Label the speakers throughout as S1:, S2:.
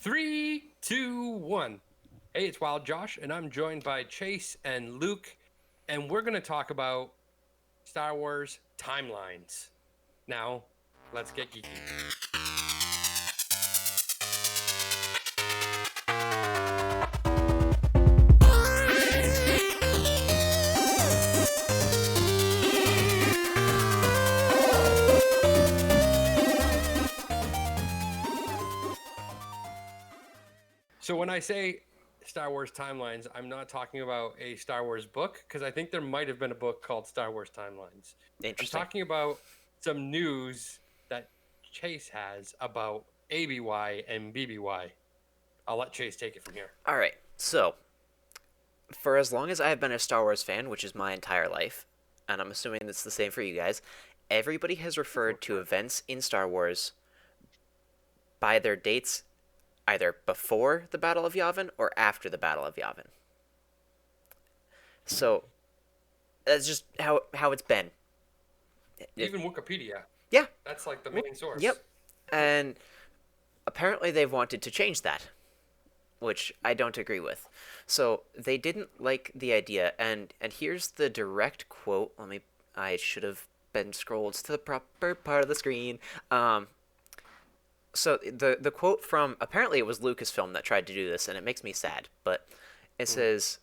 S1: Three, two, one. Hey, it's Wild Josh, and I'm joined by Chase and Luke, and we're going to talk about Star Wars timelines. Now, let's get geeky. So when I say Star Wars timelines, I'm not talking about a Star Wars book, because I think there might have been a book called Star Wars Timelines.
S2: Interesting.
S1: I'm talking about some news that Chase has about ABY and BBY. I'll let Chase take it from here.
S2: All right. So, for as long as I've been a Star Wars fan, which is my entire life, and I'm assuming that's the same for you guys, everybody has referred to events in Star Wars by their dates either before the Battle of Yavin or after the Battle of Yavin. So, that's just how it's been.
S1: Even Wikipedia.
S2: Yeah.
S1: That's like the main source.
S2: Yep. And apparently they've wanted to change that, which I don't agree with. So they didn't like the idea, and here's the direct quote. I should have been scrolled to the proper part of the screen. So the quote from, apparently it was Lucasfilm that tried to do this, and it makes me sad, but it says,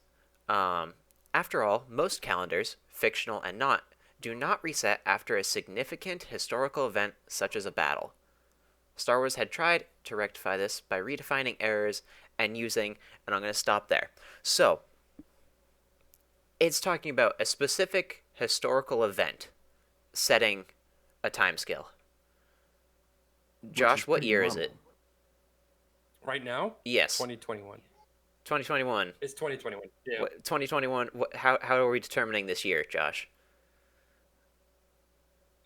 S2: after all, most calendars, fictional and not, do not reset after a significant historical event such as a battle. Star Wars had tried to rectify this by redefining errors and using, and I'm going to stop there. So, it's talking about a specific historical event setting a timescale. Josh, what year is it?
S1: Right now?
S2: Yes.
S1: 2021.
S2: 2021.
S1: It's 2021. Yeah.
S2: 2021. How are we determining this year, Josh?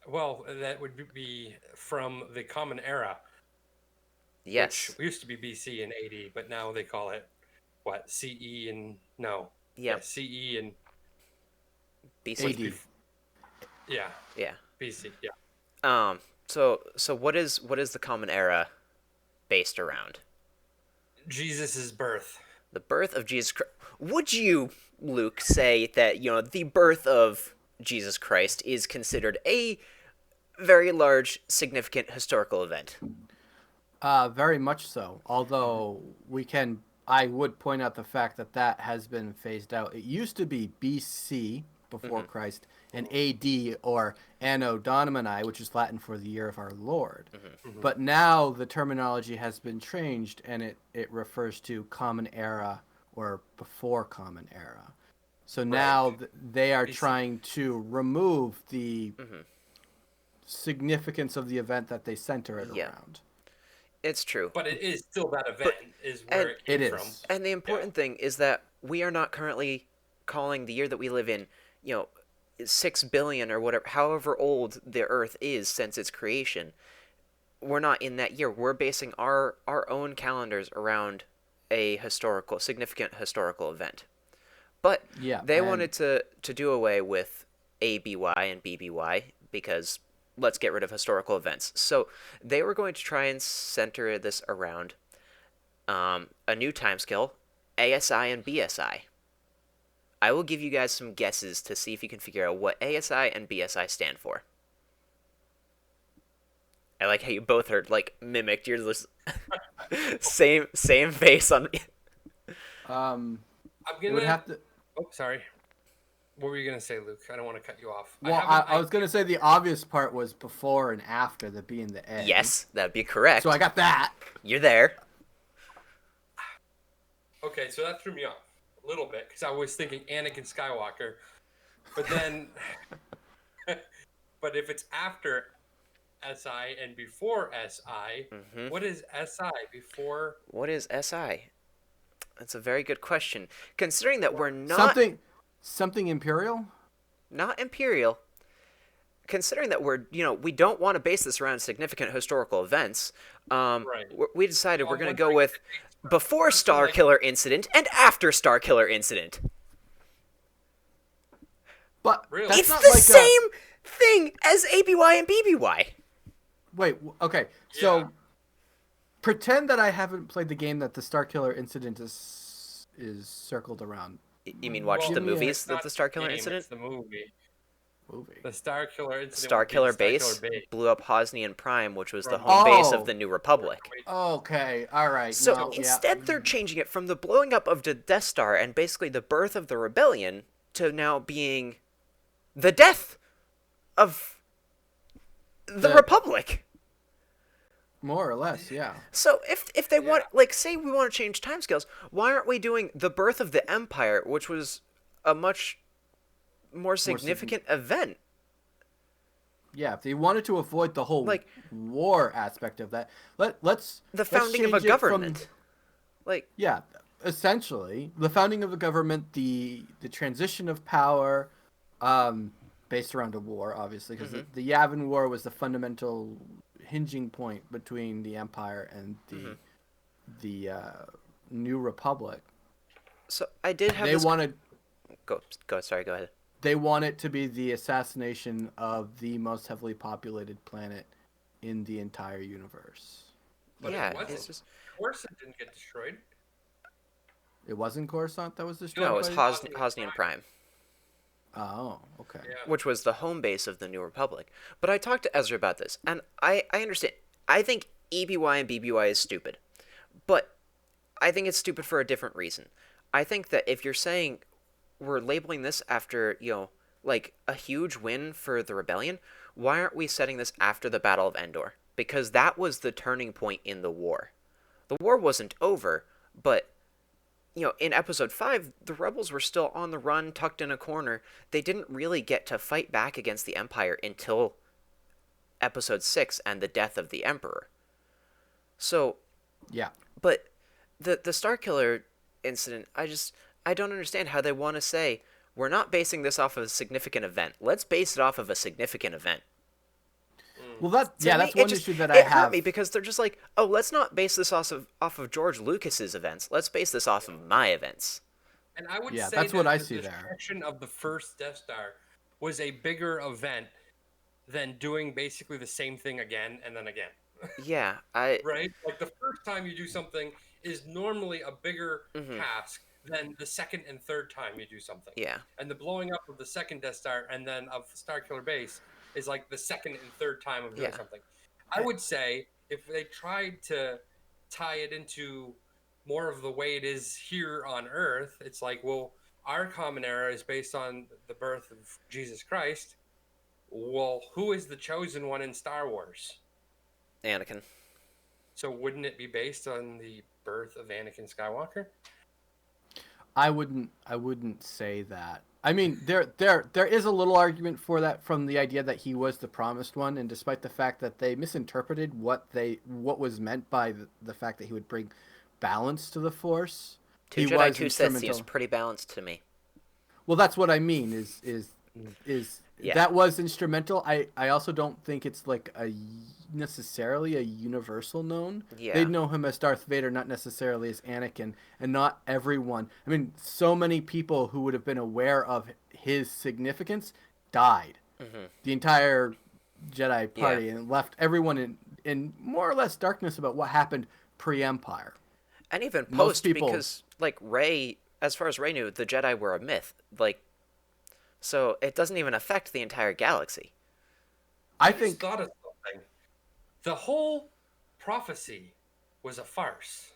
S1: Well, that would be from the Common Era.
S2: Yes.
S1: Which used to be BC and AD, but now they call it, what, CE and... No.
S2: Yep.
S1: Yeah, CE and...
S2: BC.
S3: AD.
S1: Yeah.
S2: Yeah.
S1: BC, yeah.
S2: So what is the Common Era based around?
S1: Jesus' birth.
S2: The birth of Jesus Christ. Would you, Luke, say that, the birth of Jesus Christ is considered a very large, significant historical event?
S3: Very much so. Although I would point out the fact that has been phased out. It used to be BC, before Christ, and AD, or Anno Domini, which is Latin for the year of our Lord. But now the terminology has been changed, and it refers to Common Era or before Common Era. So now they are trying to remove the significance of the event that they center it around.
S2: It's true.
S1: But it is still that event, is where it came from.
S2: And the important thing is that we are not currently calling the year that we live in, 6 billion or whatever, however old the Earth is since its creation. We're not in that year. We're basing our own calendars around a significant historical event. But they wanted to do away with ABY and BBY because let's get rid of historical events. So they were going to try and center this around a new timescale, ASI and BSI. I will give you guys some guesses to see if you can figure out what ASI and BSI stand for. I like how you both are mimicked. You're just same face on.
S1: I'm gonna
S3: have to.
S1: Oh, sorry. What were you gonna say, Luke? I don't want to cut you off.
S3: Well, I was gonna say the obvious part was before and after, the B and the A.
S2: Yes, that'd be correct.
S3: So I got that.
S2: You're there.
S1: Okay, so that threw me off a little bit because I was thinking Anakin Skywalker, but then, but if it's after SI and before SI, what is SI before?
S2: What is SI? That's a very good question. Considering that we're not
S3: something Imperial?
S2: Not Imperial. Considering that we don't want to base this around significant historical events, we decided we're going to go with before Star Killer Incident and after Star Killer Incident.
S3: But
S1: really?
S2: It's the same thing as ABY and BBY.
S3: Wait, okay. So Pretend that I haven't played the game that the Starkiller incident is circled around.
S2: You mean watch the
S3: Give me a-
S2: movies
S1: It's
S2: that
S1: not
S2: the Starkiller
S1: game,
S2: incident?
S1: It's the movie.
S3: Movie.
S1: The Star Killer incident would be the
S2: Starkiller
S1: Star
S2: base
S1: Killer base.
S2: blew up Hosnian Prime, which was the
S1: From-
S2: home base
S3: Oh.
S2: of the New Republic.
S3: Okay, all right.
S2: So
S3: no, yeah.
S2: instead, they're changing it from the blowing up of the Death Star and basically the birth of the rebellion to now being the death of the Republic.
S3: More or less, yeah.
S2: So if they want, like, say we want to change timescales, why aren't we doing the birth of the Empire, which was a much more significant event?
S3: Yeah, if they wanted to avoid the whole
S2: Like-
S3: war aspect of that, let's
S2: The founding of a
S3: change it from-
S2: government. Like,
S3: yeah, essentially the founding of a government, the transition of power, based around a war, obviously, because the Yavin War was the fundamental hinging point between the Empire and the New Republic.
S2: so I did have
S3: They
S2: this...
S3: wanted
S2: Go ahead.
S3: they want it to be the assassination of the most heavily populated planet in the entire universe.
S1: But
S2: Yeah,
S1: it wasn't.
S2: it's just...
S1: Coruscant didn't get destroyed.
S3: It wasn't Coruscant that was destroyed.
S2: No, it was
S3: by-
S2: Hosnian Prime,
S3: Oh, okay.
S1: Yeah.
S2: which was the home base of the New Republic. But I talked to Ezra about this, and I understand. I think ABY and BBY is stupid. But I think it's stupid for a different reason. I think that if you're saying we're labeling this after, like a huge win for the rebellion, why aren't we setting this after the Battle of Endor? Because that was the turning point in the war. The war wasn't over, but in episode 5, the rebels were still on the run, tucked in a corner. They didn't really get to fight back against the Empire until episode 6 and the death of the Emperor. So,
S3: Yeah.
S2: but the Starkiller incident, I don't understand how they want to say, we're not basing this off of a significant event. Let's base it off of a significant event.
S3: Well, that's
S2: To me,
S3: one
S2: just-
S3: issue that I
S2: it hurt
S3: have.
S2: me because they're just like, oh, let's not base this off of George Lucas's events. Let's base this off of my events.
S1: And I would
S3: Yeah,
S1: say
S3: that's
S1: that
S3: what I
S1: the
S3: see there.
S1: destruction of the first Death Star was a bigger event than doing basically the same thing again and then again.
S2: Yeah,
S1: Right? Like the first time you do something is normally a bigger task than the second and third time you do something.
S2: yeah.
S1: And the blowing up of the second Death Star and then of Starkiller Base is like the second and third time of doing
S2: Yeah.
S1: something. I would say if they tried to tie it into more of the way it is here on Earth, it's like, well, our common era is based on the birth of Jesus Christ. Well, who is the chosen one in Star Wars?
S2: Anakin.
S1: So wouldn't it be based on the birth of Anakin Skywalker?
S3: I wouldn't say that. I mean, there is a little argument for that from the idea that he was the promised one, and despite the fact that they misinterpreted what was meant by the fact that he would bring balance to the Force,
S2: Two
S3: he
S2: Jedi,
S3: was
S2: two Sith
S3: instrumental.
S2: seems pretty balanced to me.
S3: Well, that's what I mean. Is
S2: Yeah.
S3: that was instrumental? I also don't think it's like necessarily a universal known.
S2: Yeah.
S3: They'd know him as Darth Vader, not necessarily as Anakin, and not everyone. I mean, so many people who would have been aware of his significance died. The entire Jedi party and left everyone in more or less darkness about what happened pre-Empire.
S2: And even
S3: Most
S2: post,
S3: people-
S2: because, like, Rey, as far as Rey knew, the Jedi were a myth. Like, so it doesn't even affect the entire galaxy.
S3: I
S1: just
S3: think
S1: thought of something. The whole prophecy was a farce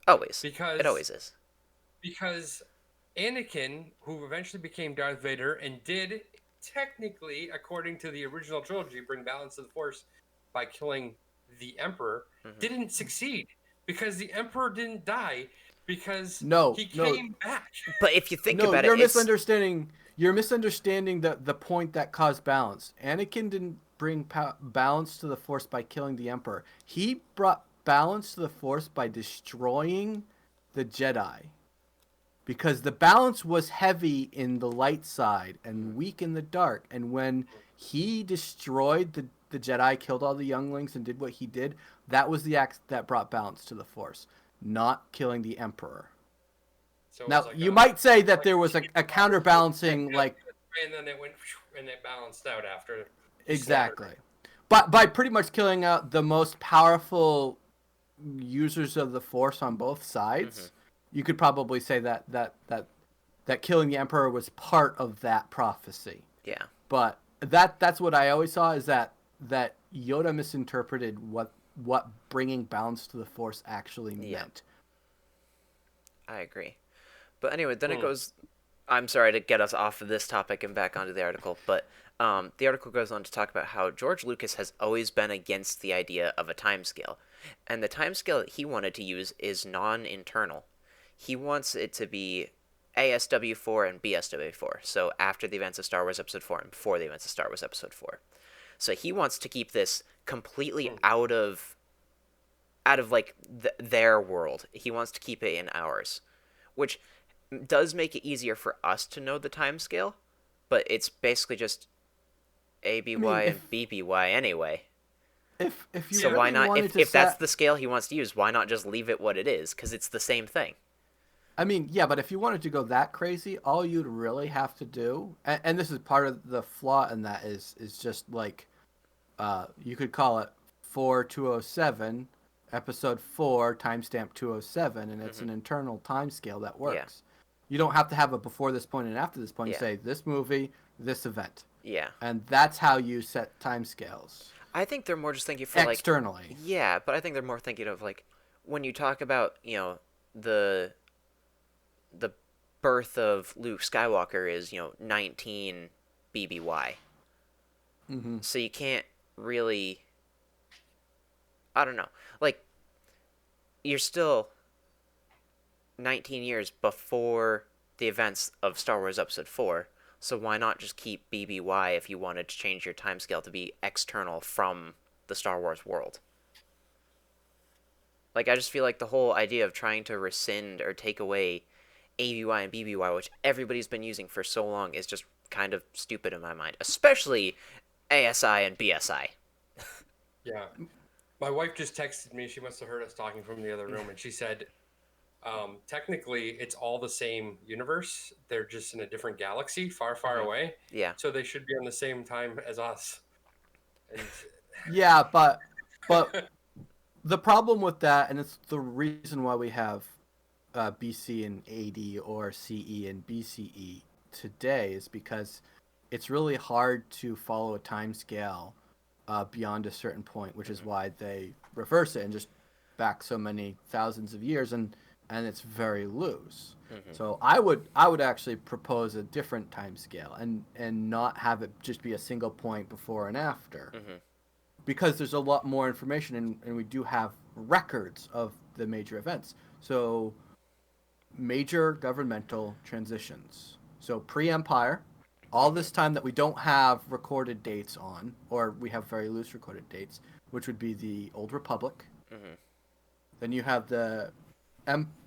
S2: Always.
S1: because
S2: It always is.
S1: because Anakin, who eventually became Darth Vader and did technically, according to the original trilogy, bring balance to the Force by killing the Emperor, didn't succeed because the Emperor didn't die because he came back.
S2: But if you think
S3: no,
S2: about
S3: you're
S2: it, it's...
S3: misunderstanding. You're misunderstanding the point that caused balance. Anakin didn't bring balance to the Force by killing the Emperor. He brought balance to the Force by destroying the Jedi. Because the balance was heavy in the light side and weak in the dark. And when he destroyed the Jedi, killed all the younglings and did what he did, that was the act that brought balance to the Force, not killing the Emperor.
S1: So it
S3: Now,
S1: was like
S3: you might say that there was a counterbalancing, like...
S1: and then it went and it balanced out after.
S3: Exactly. But by pretty much killing out the most powerful users of the Force on both sides,
S2: Mm-hmm.
S3: you could probably say that killing the Emperor was part of that prophecy.
S2: Yeah.
S3: But that's what I always saw, is that Yoda misinterpreted what bringing balance to the Force actually
S2: Yeah.
S3: meant.
S2: I agree. But anyway, then it
S1: Hmm.
S2: goes. I'm sorry to get us off of this topic and back onto the article, but the article goes on to talk about how George Lucas has always been against the idea of a timescale. And the timescale that he wanted to use is non internal. He wants it to be ASW4 and BSW4, so after the events of Star Wars Episode 4 and before the events of Star Wars Episode 4. So he wants to keep this completely
S1: Hmm.
S2: out of like their world. He wants to keep it in ours, which does make it easier for us to know the time scale, but it's basically just ABY and BBY anyway.
S3: If you
S2: So
S3: really
S2: why not?
S3: wanted
S2: If
S3: to
S2: if that's
S3: set,
S2: the scale he wants to use, why not just leave it what it is? Because it's the same thing.
S3: I mean, yeah, but if you wanted to go that crazy, all you'd really have to do, and this is part of the flaw in that, is just like, you could call it 4207, episode 4, timestamp 207, and it's
S2: Mm-hmm.
S3: an internal time scale that
S2: Yeah.
S3: works. You don't have to have a before this point and after this point. You
S2: Yeah.
S3: say this movie, this event,
S2: Yeah.
S3: and that's how you set time scales
S2: I think they're more just thinking for like,
S3: externally.
S2: yeah, but I think they're more thinking of like when you talk about, the birth of Luke Skywalker is, 19 BBY.
S3: Hmm.
S2: So you can't really, I don't know. Like, you're still 19 years before the events of Star Wars Episode 4. So why not just keep BBY if you wanted to change your timescale to be external from the Star Wars world? Like, I just feel like the whole idea of trying to rescind or take away ABY and BBY, which everybody's been using for so long, is just kind of stupid in my mind. Especially ASI and BSI.
S1: Yeah. My wife just texted me. She must have heard us talking from the other room, and she said, technically, it's all the same universe. They're just in a different galaxy, far, far
S2: Mm-hmm.
S1: away.
S2: Yeah.
S1: So they should be on the same time as us. And
S3: Yeah, but the problem with that, and it's the reason why we have BC and AD or CE and BCE today, is because it's really hard to follow a time scale beyond a certain point, which is why they reverse it and just back so many thousands of years, and it's very loose.
S2: Mm-hmm.
S3: So I would actually propose a different time scale and not have it just be a single point before and after,
S2: Mm-hmm.
S3: because there's a lot more information, and we do have records of the major events. So major governmental transitions. So pre-empire, all this time that we don't have recorded dates on, or we have very loose recorded dates, which would be the Old Republic.
S2: Mm-hmm.
S3: Then you have the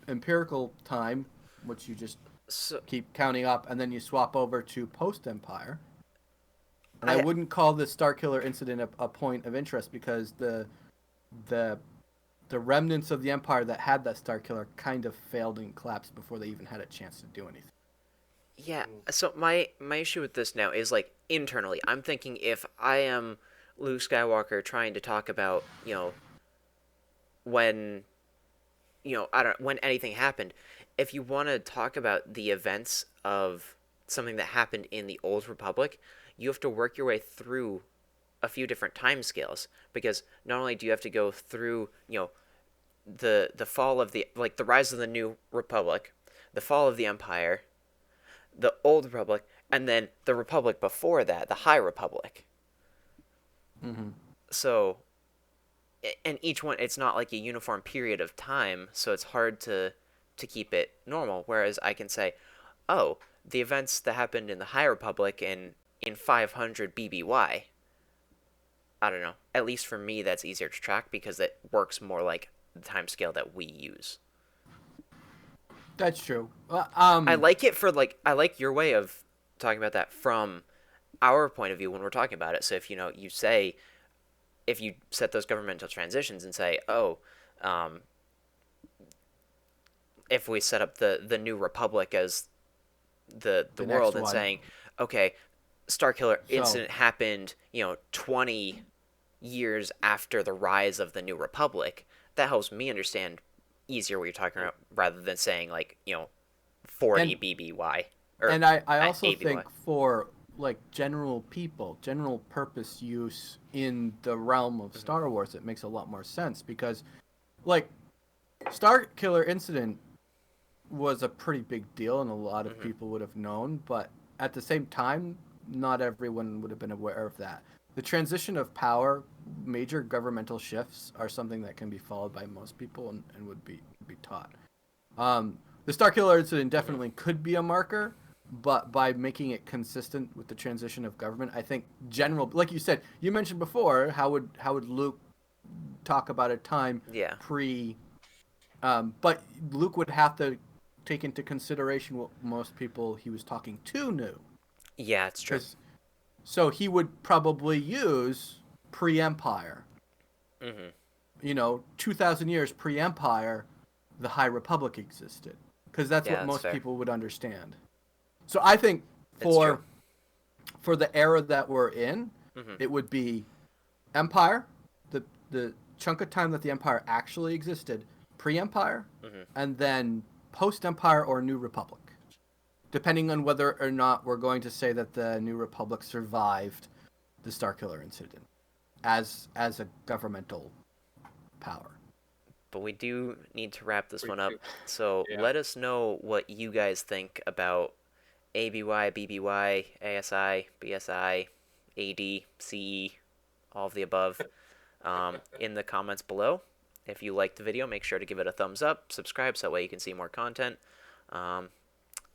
S3: empirical time, which you just
S2: So
S3: keep counting up, and then you swap over to post-empire. And I
S2: I
S3: wouldn't call the Starkiller incident a point of interest, because the remnants of the empire that had that Starkiller kind of failed and collapsed before they even had a chance to do anything.
S2: yeah. So my issue with this now is like internally. I'm thinking if I am Luke Skywalker trying to talk about when I don't when anything happened. If you want to talk about the events of something that happened in the Old Republic, you have to work your way through a few different time scales, because not only do you have to go through, the fall of the like the rise of the New Republic, the fall of the Empire, the Old Republic, and then the Republic before that, the High Republic.
S3: Mm-hmm.
S2: So, and each one, it's not like a uniform period of time, so it's hard to keep it normal. Whereas I can say, oh, the events that happened in the High Republic in 500 BBY. I don't know. At least for me, that's easier to track because it works more like the time scale that we use.
S3: That's true.
S2: I like it for like I like your way of talking about that from our point of view when we're talking about it. So if you say if you set those governmental transitions and say, oh, if we set up the New Republic as the
S3: The
S2: world
S3: next
S2: and
S3: one.
S2: saying, okay, Starkiller
S3: So-
S2: incident happened, 20 years after the rise of the New Republic, that helps me understand easier what you're talking about, rather than saying, like, 40
S3: And-
S2: BBY. Or
S3: And I also
S2: ABY.
S3: think for like general people, general purpose use in the realm of Star Wars, it makes a lot more sense because, like, Star Killer Incident was a pretty big deal and a lot of people would have known, but at the same time, not everyone would have been aware of that. The transition of power, major governmental shifts, are something that can be followed by most people and would be taught. The Star Killer Incident definitely could be a marker, but by making it consistent with the transition of government, I think general, like you said, you mentioned before, how would Luke talk about a time
S2: Yeah.
S3: pre, but Luke would have to take into consideration what most people he was talking to knew.
S2: Yeah, it's true.
S3: So he would probably use pre-Empire. 2,000 years pre-Empire, the High Republic existed, because that's
S2: Yeah,
S3: what
S2: that's
S3: most
S2: fair.
S3: people would understand. So I think
S2: It's
S3: for the era that we're in, it would be Empire, the chunk of time that the Empire actually existed, pre-Empire, and then post-Empire or New Republic, depending on whether or not we're going to say that the New Republic survived the Starkiller incident as a governmental power.
S2: But we do need to wrap this one up.
S1: do.
S2: So
S1: Yeah.
S2: let us know what you guys think about ABY, BBY, ASI, BSI, AD, CE, all of the above, in the comments below. If you liked the video, make sure to give it a thumbs up, subscribe, so that way you can see more content. And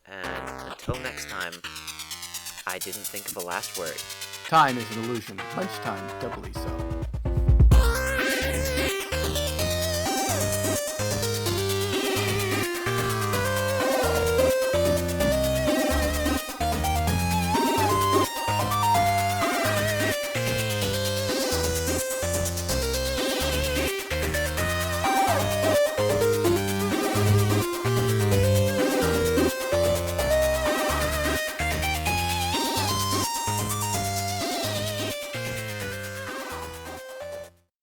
S2: until next time, I didn't think of a last word.
S3: Time is an illusion. Lunchtime, doubly so.